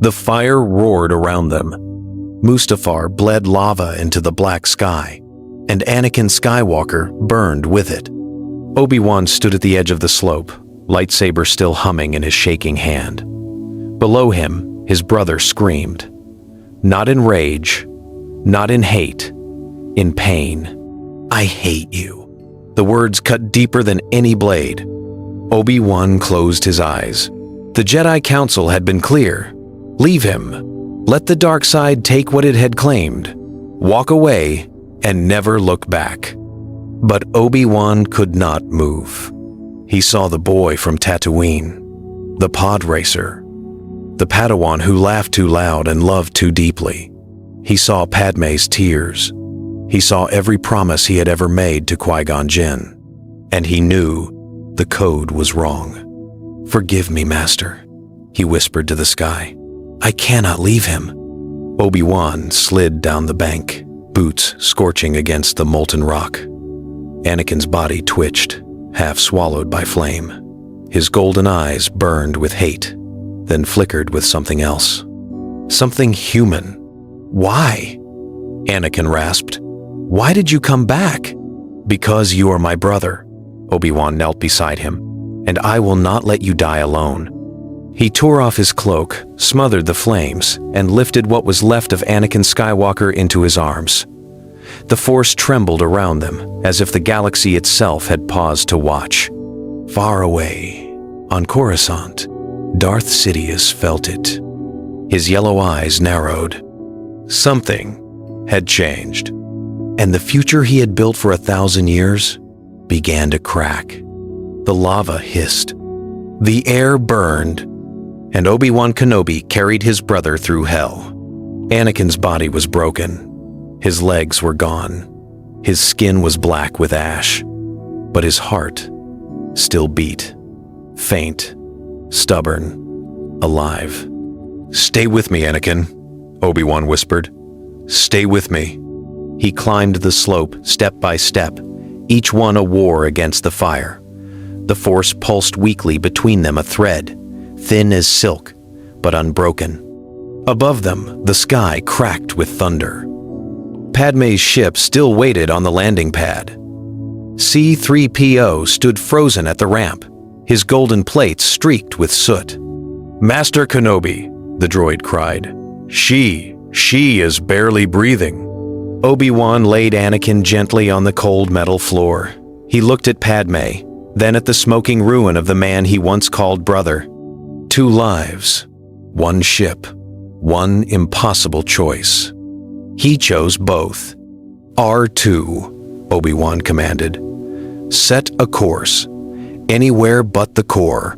The fire roared around them. Mustafar bled lava into the black sky, and Anakin Skywalker burned with it. Obi-Wan stood at the edge of the slope, lightsaber still humming in his shaking hand. Below him, his brother screamed. Not in rage, not in hate, in pain. "I hate you." The words cut deeper than any blade. Obi-Wan closed his eyes. The Jedi Council had been clear. Leave him. Let the dark side take what it had claimed. Walk away and never look back. But Obi-Wan could not move. He saw the boy from Tatooine, the pod racer, the Padawan who laughed too loud and loved too deeply. He saw Padmé's tears. He saw every promise he had ever made to Qui-Gon Jinn. And he knew the code was wrong. "Forgive me, Master," he whispered to the sky. "I cannot leave him." Obi-Wan slid down the bank, boots scorching against the molten rock. Anakin's body twitched, half swallowed by flame. His golden eyes burned with hate, then flickered with something else. Something human. "Why?" Anakin rasped. "Why did you come back?" "Because you are my brother." Obi-Wan knelt beside him. "And I will not let you die alone." He tore off his cloak, smothered the flames, and lifted what was left of Anakin Skywalker into his arms. The Force trembled around them, as if the galaxy itself had paused to watch. Far away, on Coruscant, Darth Sidious felt it. His yellow eyes narrowed. Something had changed, and the future he had built for 1,000 years began to crack. The lava hissed. The air burned, and Obi-Wan Kenobi carried his brother through hell. Anakin's body was broken. His legs were gone. His skin was black with ash, but his heart still beat. Faint, stubborn, alive. "Stay with me, Anakin," Obi-Wan whispered. "Stay with me." He climbed the slope step by step, each one a war against the fire. The Force pulsed weakly between them, a thread, thin as silk, but unbroken. Above them, the sky cracked with thunder. Padmé's ship still waited on the landing pad. C-3PO stood frozen at the ramp, his golden plates streaked with soot. "Master Kenobi," the droid cried. She is barely breathing." Obi-Wan laid Anakin gently on the cold metal floor. He looked at Padmé, then at the smoking ruin of the man he once called brother. 2 lives, 1 ship, 1 impossible choice. He chose both. R2, Obi-Wan commanded. "Set a course, anywhere but the core,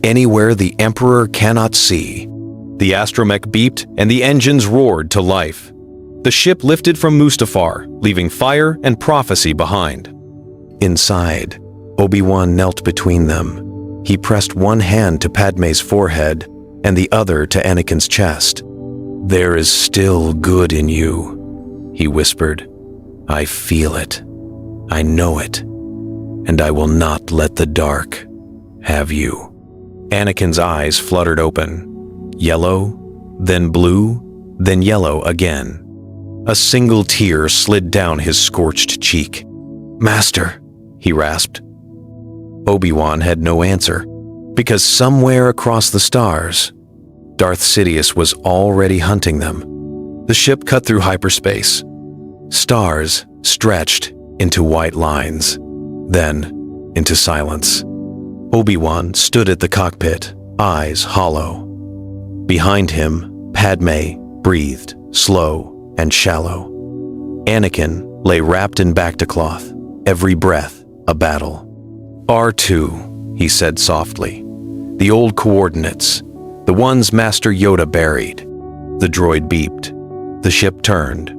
anywhere the Emperor cannot see." The astromech beeped and the engines roared to life. The ship lifted from Mustafar, leaving fire and prophecy behind. Inside, Obi-Wan knelt between them. He pressed one hand to Padmé's forehead and the other to Anakin's chest. "There is still good in you," he whispered. "I feel it. I know it. And I will not let the dark have you." Anakin's eyes fluttered open. Yellow, then blue, then yellow again. A single tear slid down his scorched cheek. "Master," he rasped. Obi-Wan had no answer, because somewhere across the stars, Darth Sidious was already hunting them. The ship cut through hyperspace. Stars stretched into white lines, then into silence. Obi-Wan stood at the cockpit, eyes hollow. Behind him, Padmé breathed, slow and shallow. Anakin lay wrapped in bacta-cloth, every breath a battle. "R2, he said softly. "The old coordinates, the ones Master Yoda buried." The droid beeped. The ship turned.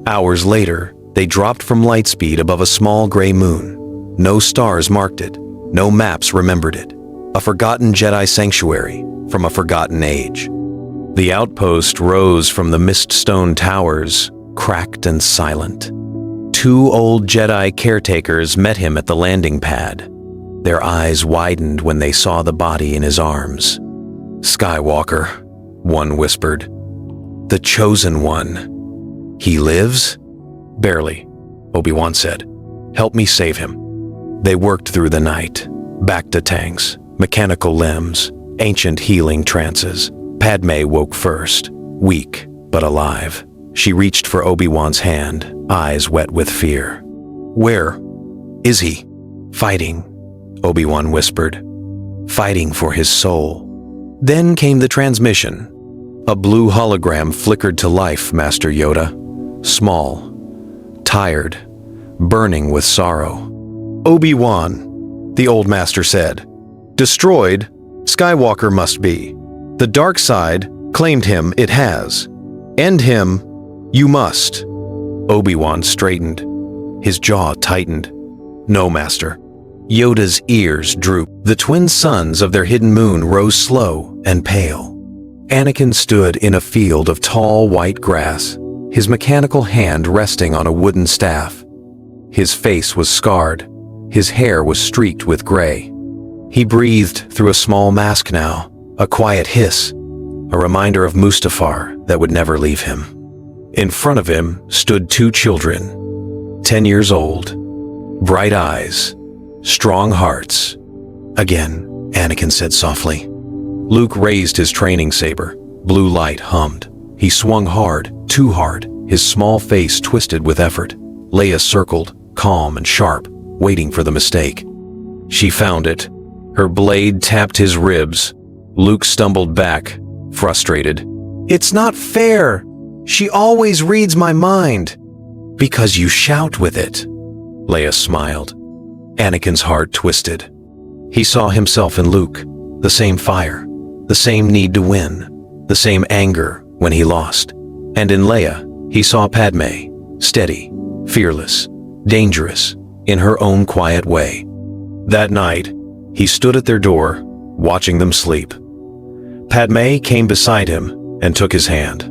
Hours later, they dropped from light speed above a small gray moon. No stars marked it, no maps remembered it. A forgotten Jedi sanctuary from a forgotten age. The outpost rose from the mist-stone towers, cracked and silent. 2 old Jedi caretakers met him at the landing pad. Their eyes widened when they saw the body in his arms. "Skywalker," one whispered. The chosen one. He lives? Barely, Obi-Wan said. Help me save him. They worked through the night. Bacta tanks, mechanical limbs, ancient healing trances. Padmé woke first, weak but alive. She reached for Obi-Wan's hand, eyes wet with fear. Where is he? Fighting, Obi-Wan whispered. Fighting for his soul. Then came the transmission. A blue hologram flickered to life, Master Yoda. Small, tired, burning with sorrow. Obi-Wan, the old master said. Destroyed, Skywalker must be. The dark side claimed him, it has. End him, you must. Obi-Wan straightened. His jaw tightened. No, Master. Yoda's ears drooped. The twin suns of their hidden moon rose slow and pale. Anakin stood in a field of tall white grass, his mechanical hand resting on a wooden staff. His face was scarred. His hair was streaked with gray. He breathed through a small mask now, a quiet hiss, a reminder of Mustafar that would never leave him. In front of him stood two children, 10 years old, bright eyes, strong hearts. Again, Anakin said softly. Luke raised his training saber. Blue light hummed. He swung hard, too hard, his small face twisted with effort. Leia circled, calm and sharp, waiting for the mistake. She found it. Her blade tapped his ribs. Luke stumbled back, frustrated. It's not fair. She always reads my mind. Because you shout with it. Leia smiled. Anakin's heart twisted. He saw himself in Luke, the same fire, the same need to win, the same anger when he lost. And in Leia, he saw Padmé, steady, fearless, dangerous, in her own quiet way. That night, he stood at their door, watching them sleep. Padmé came beside him and took his hand.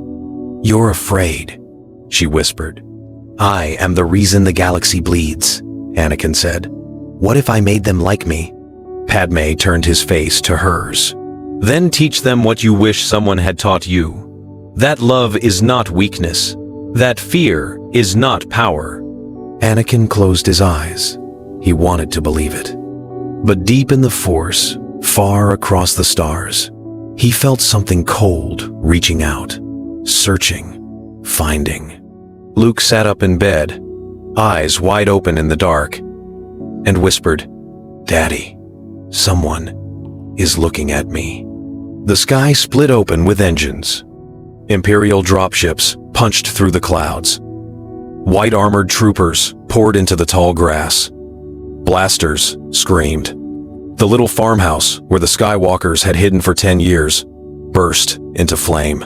You're afraid, she whispered. I am the reason the galaxy bleeds, Anakin said. What if I made them like me? Padmé turned his face to hers. Then teach them what you wish someone had taught you. That love is not weakness. That fear is not power. Anakin closed his eyes. He wanted to believe it. But deep in the Force, far across the stars, he felt something cold reaching out, searching, finding. Luke sat up in bed, eyes wide open in the dark, and whispered, Daddy, someone is looking at me. The sky split open with engines. Imperial dropships punched through the clouds. White armored troopers poured into the tall grass. Blasters screamed. The little farmhouse where the Skywalkers had hidden for 10 years burst into flame.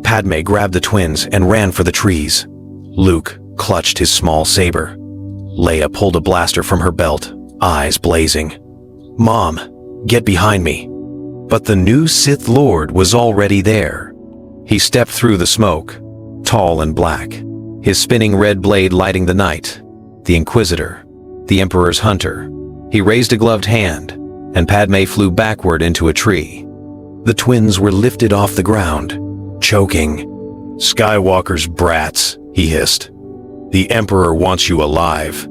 Padmé grabbed the twins and ran for the trees. Luke clutched his small saber. Leia pulled a blaster from her belt, eyes blazing. Mom, get behind me. But the new Sith Lord was already there. He stepped through the smoke, tall and black, his spinning red blade lighting the night. The Inquisitor, the Emperor's hunter. He raised a gloved hand, and Padmé flew backward into a tree. The twins were lifted off the ground, choking. Skywalker's brats, he hissed. The Emperor wants you alive.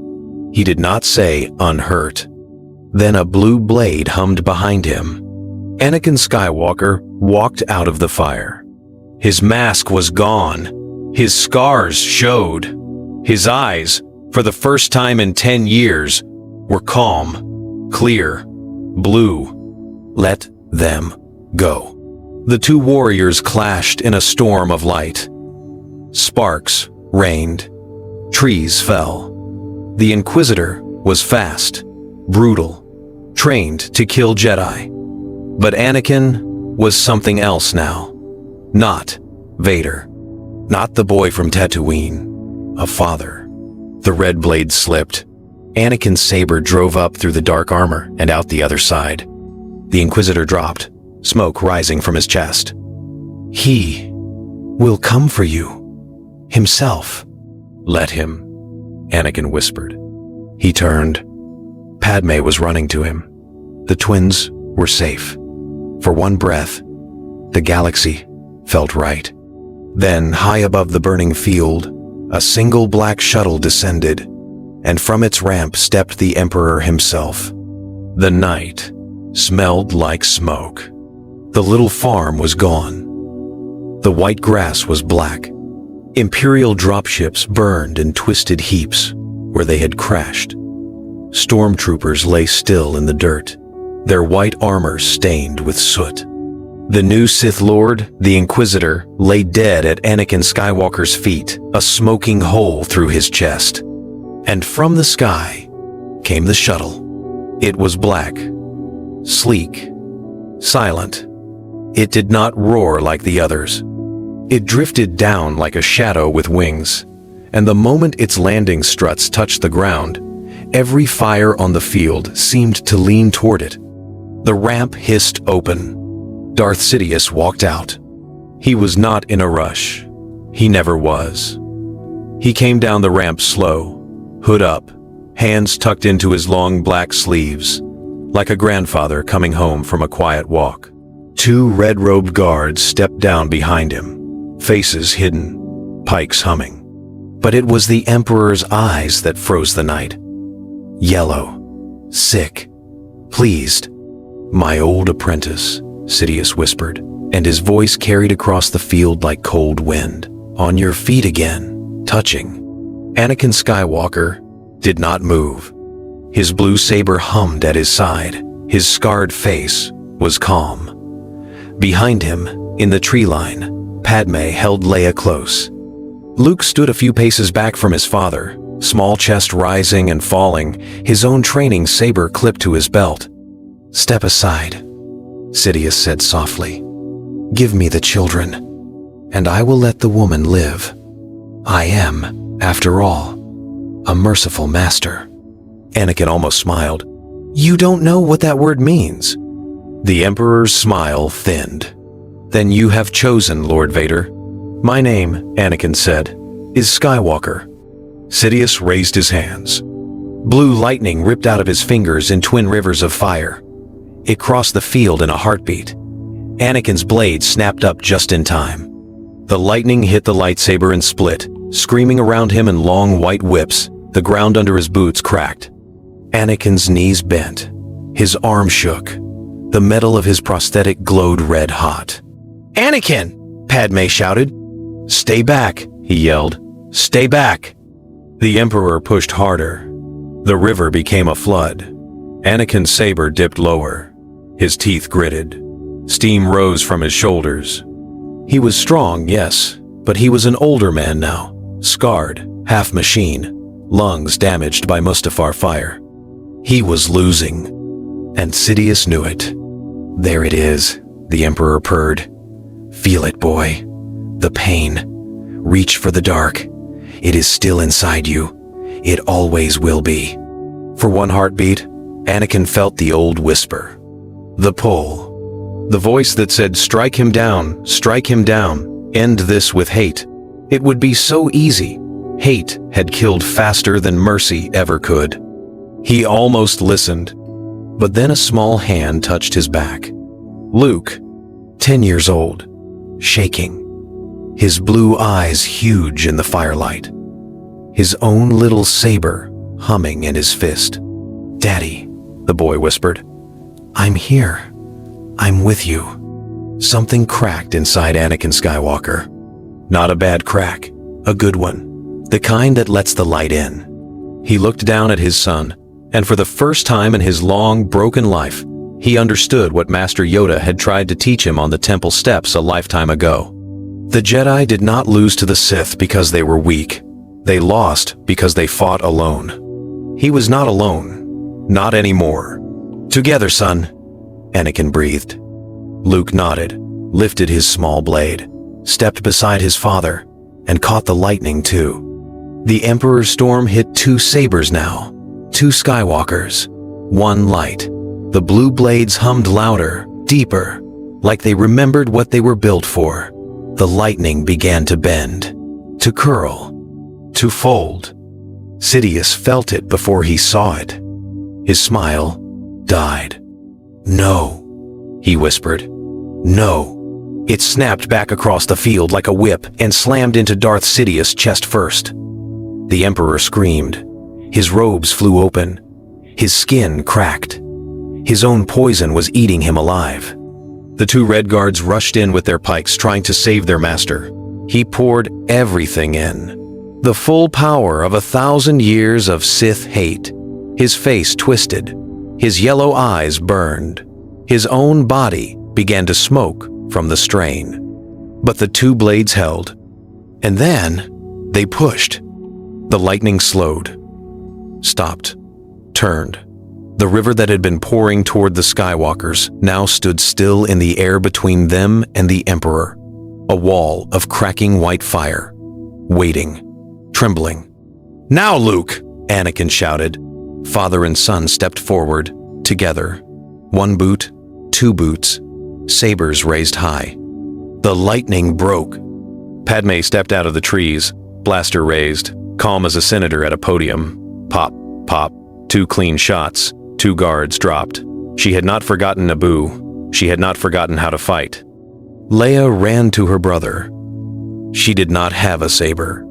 He did not say unhurt. Then a blue blade hummed behind him. Anakin Skywalker walked out of the fire. His mask was gone. His scars showed. His eyes, for the first time in 10 years, were calm, clear, blue. Let them go. The two warriors clashed in a storm of light. Sparks rained. Trees fell. The Inquisitor was fast, brutal, trained to kill Jedi. But Anakin was something else now. Not Vader. Not the boy from Tatooine. A father. The red blade slipped. Anakin's saber drove up through the dark armor and out the other side. The Inquisitor dropped, smoke rising from his chest. He will come for you. Himself. Let him, Anakin whispered. He turned. Padmé was running to him. The twins were safe. For one breath, the galaxy felt right. Then, high above the burning field, a single black shuttle descended, and from its ramp stepped the Emperor himself. The night smelled like smoke. The little farm was gone. The white grass was black. Imperial dropships burned in twisted heaps where they had crashed. Stormtroopers lay still in the dirt, their white armor stained with soot. The new Sith Lord, the Inquisitor, lay dead at Anakin Skywalker's feet, a smoking hole through his chest. And from the sky came the shuttle. It was black, sleek, silent. It did not roar like the others. It drifted down like a shadow with wings, and the moment its landing struts touched the ground, every fire on the field seemed to lean toward it. The ramp hissed open. Darth Sidious walked out. He was not in a rush. He never was. He came down the ramp slow, hood up, hands tucked into his long black sleeves, like a grandfather coming home from a quiet walk. Two red-robed guards stepped down behind him, faces hidden, pikes humming. But it was the Emperor's eyes that froze the night. Yellow, sick, pleased. "My old apprentice," Sidious whispered, and his voice carried across the field like cold wind. "On your feet again, touching." Anakin Skywalker did not move. His blue saber hummed at his side. His scarred face was calm. Behind him, in the tree line, Padmé held Leia close. Luke stood a few paces back from his father, small chest rising and falling, his own training saber clipped to his belt. "Step aside," Sidious said softly. "Give me the children, and I will let the woman live. I am, after all, a merciful master." Anakin almost smiled. "You don't know what that word means." The Emperor's smile thinned. "Then you have chosen, Lord Vader." "My name," Anakin said, "is Skywalker." Sidious raised his hands. Blue lightning ripped out of his fingers in twin rivers of fire. It crossed the field in a heartbeat. Anakin's blade snapped up just in time. The lightning hit the lightsaber and split, screaming around him in long white whips. The ground under his boots cracked. Anakin's knees bent. His arm shook. The metal of his prosthetic glowed red hot. "Anakin!" Padmé shouted. "Stay back," he yelled. "Stay back!" The Emperor pushed harder. The river became a flood. Anakin's saber dipped lower. His teeth gritted. Steam rose from his shoulders. He was strong, yes, but he was an older man now, scarred, half machine, lungs damaged by Mustafar fire. He was losing, and Sidious knew it. "There it is," the Emperor purred. "Feel it, boy. The pain. Reach for the dark. It is still inside you. It always will be." For one heartbeat, Anakin felt the old whisper. The pull. The voice that said, strike him down, end this with hate. It would be so easy. Hate had killed faster than mercy ever could. He almost listened, but then a small hand touched his back. Luke, 10 years old, shaking, his blue eyes huge in the firelight, his own little saber humming in his fist. "Daddy," the boy whispered, "I'm here. I'm with you." Something cracked inside Anakin Skywalker. Not a bad crack, a good one, the kind that lets the light in. He looked down at his son, and for the first time in his long, broken life, he understood what Master Yoda had tried to teach him on the temple steps a lifetime ago. The Jedi did not lose to the Sith because they were weak. They lost because they fought alone. He was not alone. Not anymore. "Together, son," Anakin breathed. Luke nodded, lifted his small blade, stepped beside his father, and caught the lightning too. The Emperor's storm hit 2 sabers now, 2 Skywalkers, 1 light. The blue blades hummed louder, deeper, like they remembered what they were built for. The lightning began to bend, to curl, to fold. Sidious felt it before he saw it. His smile died. "No," he whispered. "No, It snapped back across the field like a whip and slammed into Darth Sidious chest first. The Emperor screamed. His robes flew open. His skin cracked. His own poison was eating him alive. The two Red Guards rushed in with their pikes, trying to save their master. He poured everything in. The full power of 1,000 years of Sith hate. His face twisted. His yellow eyes burned. His own body began to smoke from the strain. But the two blades held. And then they pushed. The lightning slowed, stopped, turned. The river that had been pouring toward the Skywalkers now stood still in the air between them and the Emperor, a wall of cracking white fire, waiting, trembling. "Now, Luke!" Anakin shouted. Father and son stepped forward, together. One boot, two boots, sabers raised high. The lightning broke. Padmé stepped out of the trees, blaster raised, calm as a senator at a podium. Pop, pop, 2 clean shots. 2 guards dropped. She had not forgotten Naboo. She had not forgotten how to fight. Leia ran to her brother. She did not have a saber.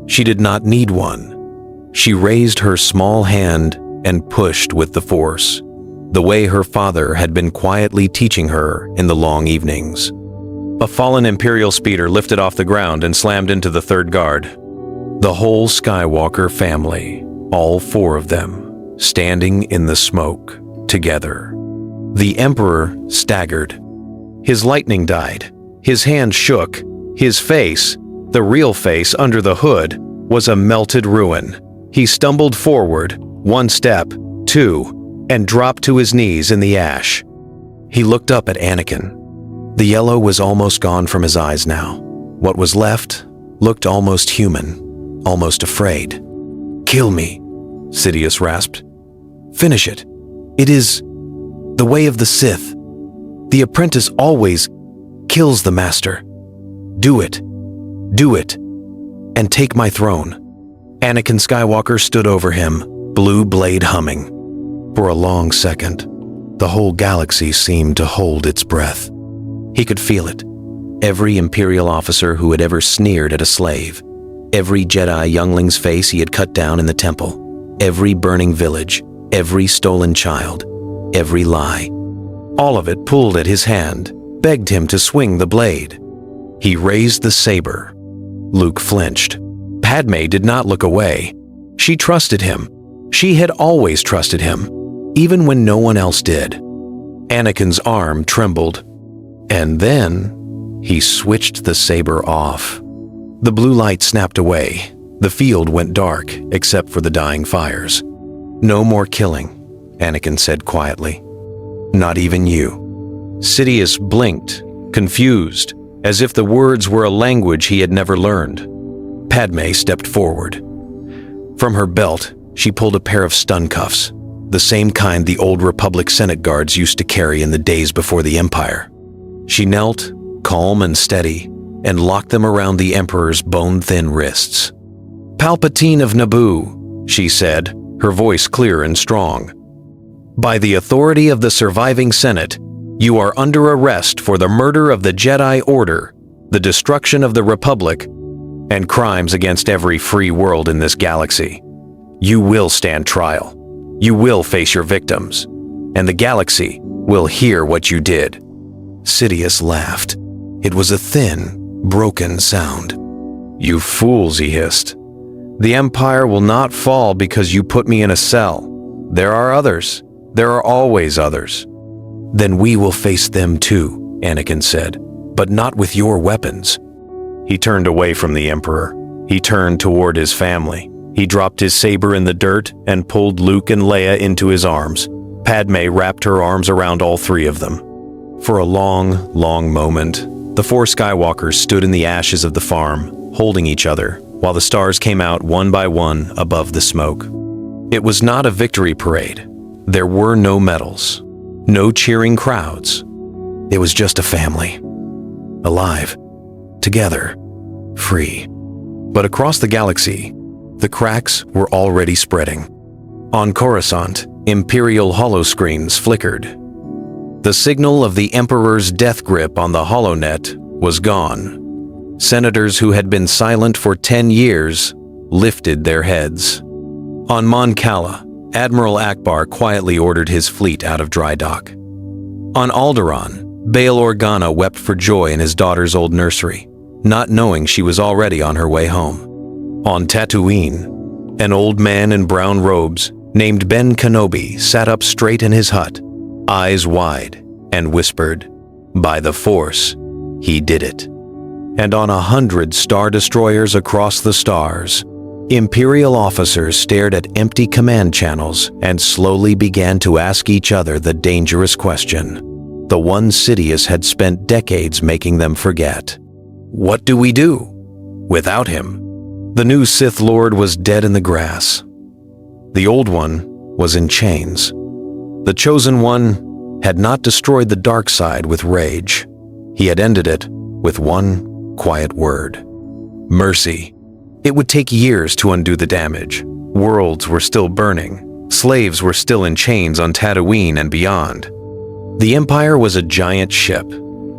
She did not need one. She raised her small hand and pushed with the Force, the way her father had been quietly teaching her in the long evenings. A fallen Imperial speeder lifted off the ground and slammed into the 3rd guard. The whole Skywalker family, all 4 of them, standing in the smoke, together. The Emperor staggered. His lightning died. His hand shook. His face, the real face under the hood, was a melted ruin. He stumbled forward, 1 step, 2, and dropped to his knees in the ash. He looked up at Anakin. The yellow was almost gone from his eyes now. What was left looked almost human, almost afraid. "Kill me," Sidious rasped. "Finish it. It is the way of the Sith. The apprentice always kills the master. Do it. Do it. And take my throne." Anakin Skywalker stood over him, blue blade humming. For a long second, the whole galaxy seemed to hold its breath. He could feel it. Every Imperial officer who had ever sneered at a slave, every Jedi youngling's face he had cut down in the temple, every burning village, every stolen child, every lie. All of it pulled at his hand, begged him to swing the blade. He raised the saber. Luke flinched. Padmé did not look away. She trusted him. She had always trusted him, even when no one else did. Anakin's arm trembled. And then he switched the saber off. The blue light snapped away. The field went dark, except for the dying fires. "No more killing," Anakin said quietly. "Not even you." Sidious blinked, confused, as if the words were a language he had never learned. Padmé stepped forward. From her belt, she pulled a pair of stun cuffs, the same kind the old Republic Senate guards used to carry in the days before the Empire. She knelt, calm and steady, and locked them around the Emperor's bone-thin wrists. "Palpatine of Naboo," she said, her voice clear and strong. "By the authority of the surviving Senate, you are under arrest for the murder of the Jedi Order, the destruction of the Republic, and crimes against every free world in this galaxy. You will stand trial. You will face your victims, and the galaxy will hear what you did." Sidious laughed. It was a thin, broken sound. "You fools," he hissed. "The Empire will not fall because you put me in a cell. There are others. There are always others." "Then we will face them too," Anakin said, "but not with your weapons." He turned away from the Emperor. He turned toward his family. He dropped his saber in the dirt and pulled Luke and Leia into his arms. Padmé wrapped her arms around all 3 of them. For a long, long moment, the 4 Skywalkers stood in the ashes of the farm, holding each other, while the stars came out one by one above the smoke. It was not a victory parade. There were no medals, no cheering crowds. It was just a family. Alive. Together. Free. But across the galaxy, the cracks were already spreading. On Coruscant, Imperial holoscreens flickered. The signal of the Emperor's death grip on the holonet was gone. Senators who had been silent for 10 years lifted their heads. On Mon Cala, Admiral Akbar quietly ordered his fleet out of dry dock. On Alderaan, Bail Organa wept for joy in his daughter's old nursery, not knowing she was already on her way home. On Tatooine, an old man in brown robes named Ben Kenobi sat up straight in his hut, eyes wide, and whispered, "By the Force, he did it." And on 100 Star Destroyers across the stars, Imperial officers stared at empty command channels and slowly began to ask each other the dangerous question, the one Sidious had spent decades making them forget. What do we do without him? The new Sith Lord was dead in the grass. The old one was in chains. The chosen one had not destroyed the dark side with rage. He had ended it with one quiet word: mercy. It would take years to undo the damage. Worlds were still burning. Slaves were still in chains on Tatooine and beyond. The Empire was a giant ship,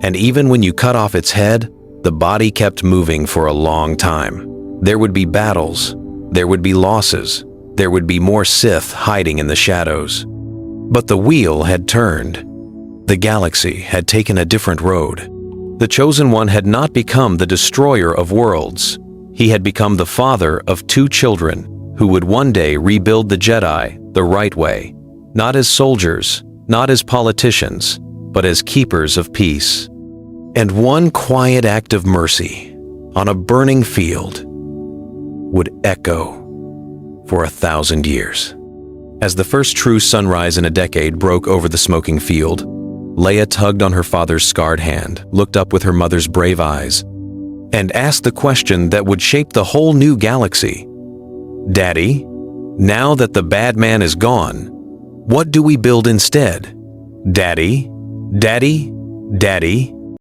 and even when you cut off its head, the body kept moving for a long time. There would be battles, there would be losses, there would be more Sith hiding in the shadows. But the wheel had turned. The galaxy had taken a different road. The Chosen One had not become the destroyer of worlds. He had become the father of 2 children who would one day rebuild the Jedi the right way, not as soldiers, not as politicians, but as keepers of peace. And one quiet act of mercy on a burning field would echo for 1,000 years. As the first true sunrise in a decade broke over the smoking field, Leia tugged on her father's scarred hand, looked up with her mother's brave eyes, and asked the question that would shape the whole new galaxy. "Daddy, now that the bad man is gone, what do we build instead? Daddy, Daddy, Daddy?"